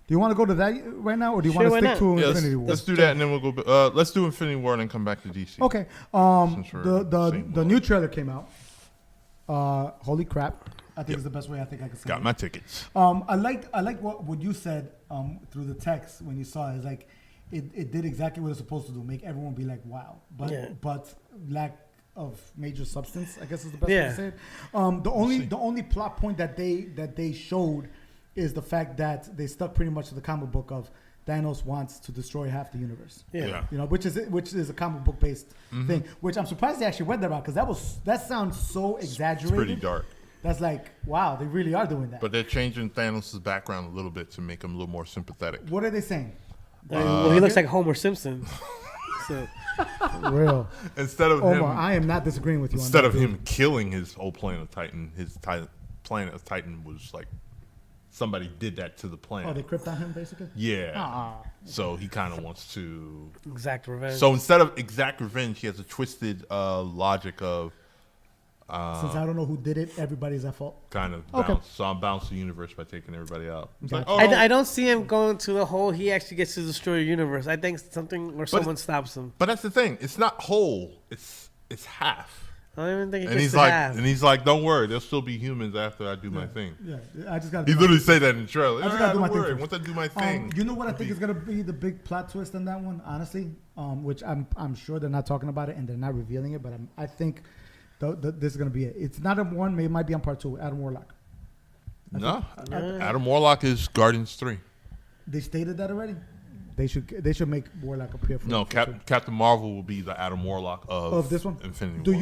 Do you want to go to that right now, or do you Sure, want to why stick not? to Infinity War? Let's do that, and then we'll go. Let's do Infinity War and then come back to DC. Okay. The new trailer came out. Holy crap! I think it's the best way I think I can say. Got it. my tickets. I liked what you said through the text when you saw it. It's like it did exactly what it's supposed to do, make everyone be like, wow, but lack of major substance, I guess is the best way to say it. The only plot point that they showed is the fact that they stuck pretty much to the comic book of Thanos wants to destroy half the universe. Yeah. You know, which is a comic book based thing. Which I'm surprised they actually went that route, because that sounds so exaggerated. It's pretty dark. That's like, wow, they really are doing that. But they're changing Thanos' background a little bit to make him a little more sympathetic. What are they saying? Well, he looks like Homer Simpson. So. Real. Instead of Omar, him, I am not disagreeing with you. Instead on of that, him killing his whole planet of Titan, planet of Titan was like somebody did that to the planet. Oh, they crypt on him basically. Yeah. So he kind of wants to exact revenge. So instead of exact revenge, he has a twisted logic of. Since I don't know who did it, everybody's at fault. Kind of bounce. Okay. So I'm bouncing the universe by taking everybody out. Like, I don't see him going to the whole. He actually gets to destroy the universe. I think something or someone stops him. But that's the thing. It's not whole. It's half. I don't even think he and gets he's like, half. And he's like, don't worry, there'll still be humans after I do my thing. Yeah, I just got. He literally said that in the trailer. I just got to do my thing. Once I do my thing. You know what I think is gonna be the big plot twist in that one, honestly. Which I'm sure they're not talking about it and they're not revealing it, but I think. This is gonna be it. It's not on one. It might be on part 2. Adam Warlock. Adam Warlock is Guardians 3. They stated that already. They should make Warlock appear. Captain Marvel will be the Adam Warlock of this one. Infinity War. Who do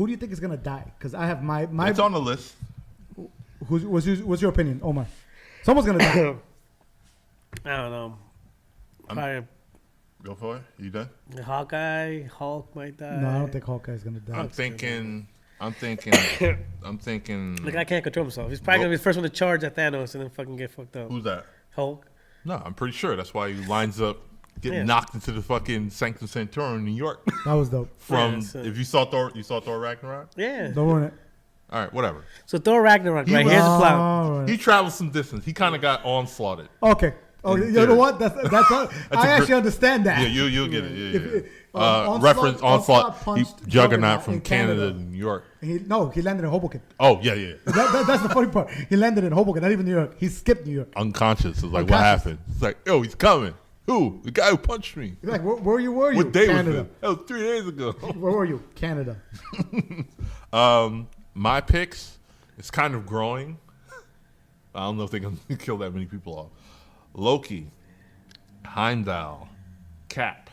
you think is gonna die? Because I have my. It's on the list. What's your opinion, Omar? Someone's gonna die. I don't know. Probably. Go for it. You done? Hawkeye, Hulk might die. No, I don't think Hawkeye's gonna die. I'm thinking. The guy can't control himself. He's probably gonna be the first one to charge at Thanos and then fucking get fucked up. Who's that? Hulk. No, I'm pretty sure that's why he lines up getting knocked into the fucking Sanctum Sanctorum in New York. That was dope. If you saw Thor, Ragnarok. Yeah. Don't ruin it. All right, whatever. So Thor Ragnarok. Here's the plot. Right. He traveled some distance. He kind of got onslaughted. Okay. Oh, you know what? That's I actually understand that. Yeah, you'll get it. Yeah. Reference Onslaught Juggernaut from Canada to New York. He landed in Hoboken. Oh, yeah. That's the funny part. He landed in Hoboken, not even New York. He skipped New York. Unconscious. It's like, what happened? It's like, yo, he's coming. Who? The guy who punched me. He's like, where you? What day Canada. was it? That was 3 days ago. Where were you? Canada. My picks, it's kind of growing. I don't know if they're going to kill that many people off. Loki, Heimdall, Cap,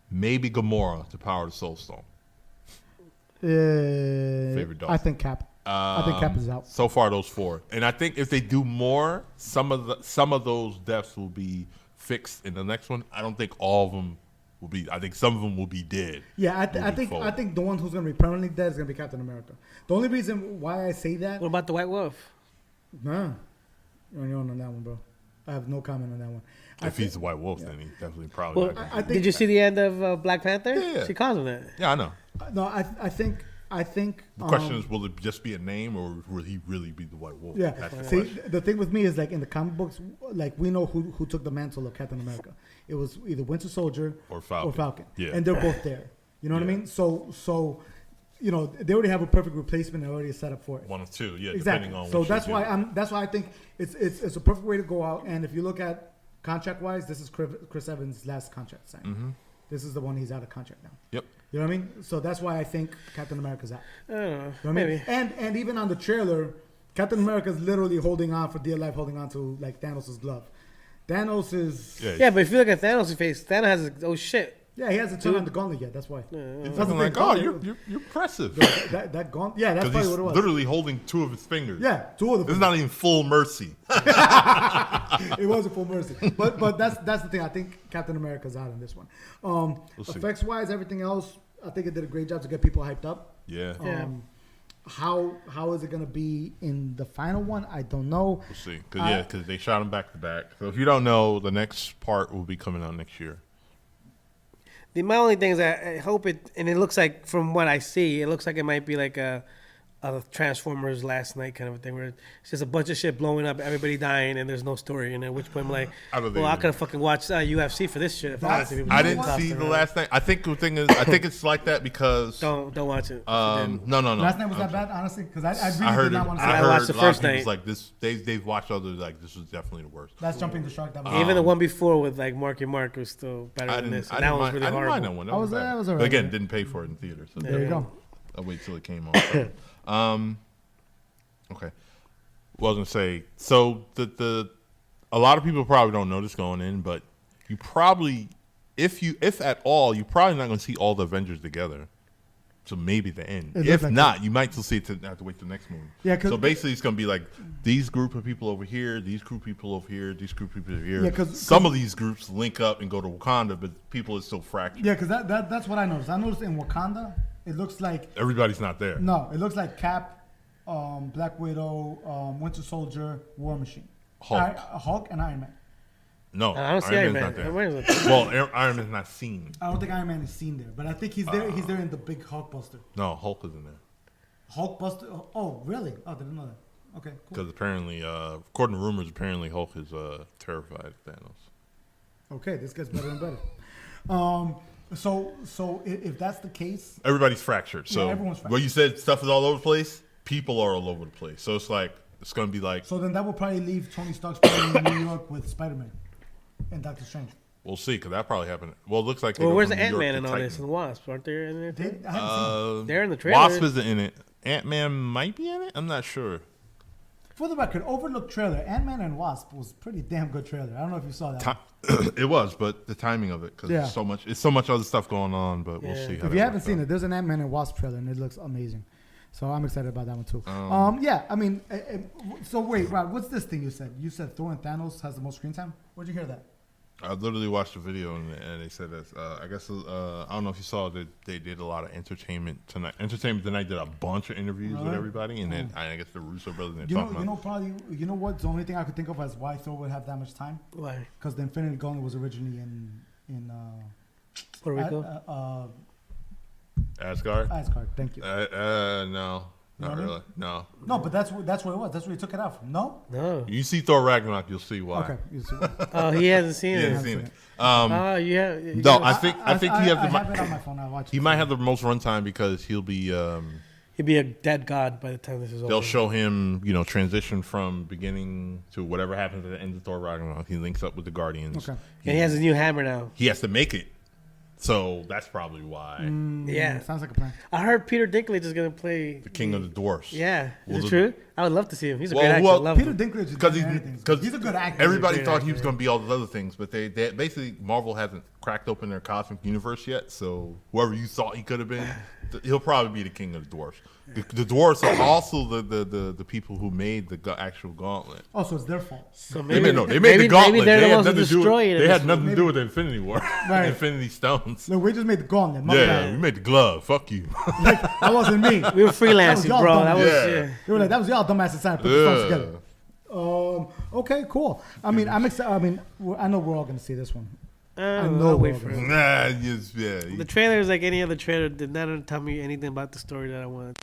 maybe Gamora to power the Soul Stone. Favorite dog. I think Cap. I think Cap is out. So far, those 4, and I think if they do more, some of those deaths will be fixed in the next one. I don't think all of them will be. I think some of them will be dead. Yeah, I think the one who's going to be permanently dead is going to be Captain America. The only reason why I say that. What about the White Wolf? Nah, you're on that one, bro. I have no comment on that one. If he's the White Wolf, then he definitely probably. Well, did you see the end of Black Panther? Yeah. She calls him that. Yeah, I know. No, I think. The question is, will it just be a name, or will he really be the White Wolf? Yeah. See, the thing with me is, like, in the comic books, like, we know who took the mantle of Captain America. It was either Winter Soldier or Falcon. Yeah. And they're both there. You know what I mean? So. You know, they already have a perfect replacement and already set up for it. One of two, yeah, exactly. Depending on so that's why I think it's a perfect way to go out. And if you look at contract wise, this is Chris Evans' last contract sign. Mm-hmm. This is the one he's out of contract now. Yep. You know what I mean? So that's why I think Captain America's out. I don't know. You know what maybe. I mean? And even on the trailer, Captain America's literally holding on for dear life, holding on to like Thanos' glove. Thanos is but if you look at Thanos' face, Thanos has oh shit. Yeah, he hasn't turned on the gauntlet yet. That's why. He's looking like, oh, you're impressive. That gauntlet. Yeah, that's probably what it was. Literally holding 2 of his fingers. Yeah, 2 of them. This is not even full mercy. It was a full mercy, but that's the thing. I think Captain America's out in this one. Effects wise, everything else, I think it did a great job to get people hyped up. Yeah. How is it gonna be in the final one? I don't know. We'll see. Because they shot them back to back. So if you don't know, the next part will be coming out next year. My only thing is I hope it, and it looks like from what I see, it looks like it might be like a Transformers last night kind of a thing, where it's just a bunch of shit blowing up, everybody dying, and there's no story. And at which point I'm like, I don't well, think I could have fucking watched UFC for this shit. If I, I didn't see the last night. I think the thing is, I think it's like that because Don't watch it. no. Last night was that bad, honestly? Because I really I heard did it. not want to see I that. heard watched the a lot first of people's night. like this. They've watched others like this was definitely the worst. That's jumping the shark. That was Even the one before with like Marky Mark was still better I than didn't. this. I And that didn't one was mind, really I didn't mind that horrible. one. That was bad. alright. But again, didn't pay for it in theater, so There you go. I'll wait till it came on. Okay. Well, I was gonna say so the a lot of people probably don't know this going in, but you probably if at all, you're probably not gonna see all the Avengers together. So maybe the end. It looks If like not, you might still see it. Have to wait till the next movie. Yeah, 'cause- so basically, it's gonna be like these group of people over here, these group of people over here, these group of people over here. Yeah, 'cause some of these groups link up and go to Wakanda, but people are still fractured. Yeah, because that's what I noticed. I noticed in Wakanda, it looks like Everybody's not there. no, it looks like Cap, Black Widow, Winter Soldier, War Machine, Hulk. and Iron Man. No, I don't see Iron Man. not there. Iron Man's not there. Well, Iron Man's not seen. I don't think Iron Man is seen there, but I think he's there. He's there in the big Hulkbuster. No, Hulk isn't there. Hulkbuster. Oh, really? Oh, I didn't know that. Okay, cool. Because apparently, according to rumors, apparently Hulk is terrified of Thanos. Okay, this gets better and better. So if that's the case, Everybody's fractured. So everyone's fractured. what you said, stuff is all over the place. People are all over the place. So it's like it's gonna be like so then that will probably leave Tony Stark's probably in New York with Spider-Man and Doctor Strange. we'll see because that probably happened. Well, it looks like. Well, where's the Ant-Man and all this and Wasp? Aren't they in there? too? I haven't seen. They're in the trailer. Wasp isn't in it. Ant-Man might be in it. I'm not sure. For the record, overlooked trailer. Ant-Man and Wasp was pretty damn good trailer. I don't know if you saw that. It was, but the timing of it because Yeah. it's so much other stuff going on. But we'll Yeah. see. How If that you haven't works seen out. it, there's an Ant-Man and Wasp trailer, and it looks amazing. So I'm excited about that one too. Yeah, I mean, so wait, Rob, what's this thing you said? You said Thor and Thanos has the most screen time. Where'd you hear that? I literally watched a video and they said that I guess I don't know if you saw that they did a lot of Entertainment Tonight. Entertainment Tonight did a bunch of interviews with Really? everybody, and then I guess the Russo brothers they're You know, talking you know, about. probably, you know what's the only thing I could think of as why Thor would have that much time? Why? Because the Infinity Gauntlet was originally in Puerto Rico? Asgard. Asgard. Thank you. No, not No? really. No. No, but that's what it was. That's where he took it out from. No. No. You see Thor Ragnarok, you'll see why. Okay. You see- Oh, he hasn't seen He it. hasn't seen it. Oh, yeah. No, I think he I has have it on my phone. I watch. he might have the most runtime because he'll be. He'd be a dead god by the time this is over. They'll show him, transition from beginning to whatever happens at the end of Thor Ragnarok. He links up with the Guardians. Okay. And he has a new hammer now. He has to make it, so that's probably why Yeah. Sounds like a plan. I heard Peter Dinklage is going to play. the King of the Dwarfs. Yeah. Well, Is the- it true? I would love to see him. He's a Well, great actor. well, Love Peter him. Dinklage is Because good at anything. He's a good actor. Everybody Great thought actor, he was yeah. going to be all the other things, but they basically Marvel hasn't cracked open their cosmic universe yet. So whoever you thought he could have been, he'll probably be the King of the Dwarfs. The dwarves are also the people who made the actual gauntlet. Oh, so it's their fault. So They maybe, made the maybe gauntlet. they're They the had ones who nothing to do destroy with, it. they had nothing to do with the Infinity War, Right. Infinity Stones. No, we just made the gauntlet. My Yeah, bad. we made the glove. Fuck you. Like, that wasn't me. We were freelancing, y'all bro. dumb. That was Yeah. yeah. They were like, that was y'all dumbasses trying to put the songs Yeah. together. Okay, cool. I mean, I'm excited. I mean, I know we're all gonna see this one. I know I'll wait we're for gonna- it. Nah, yeah. The trailer is like any other trailer. Did not tell me anything about the story that I wanted.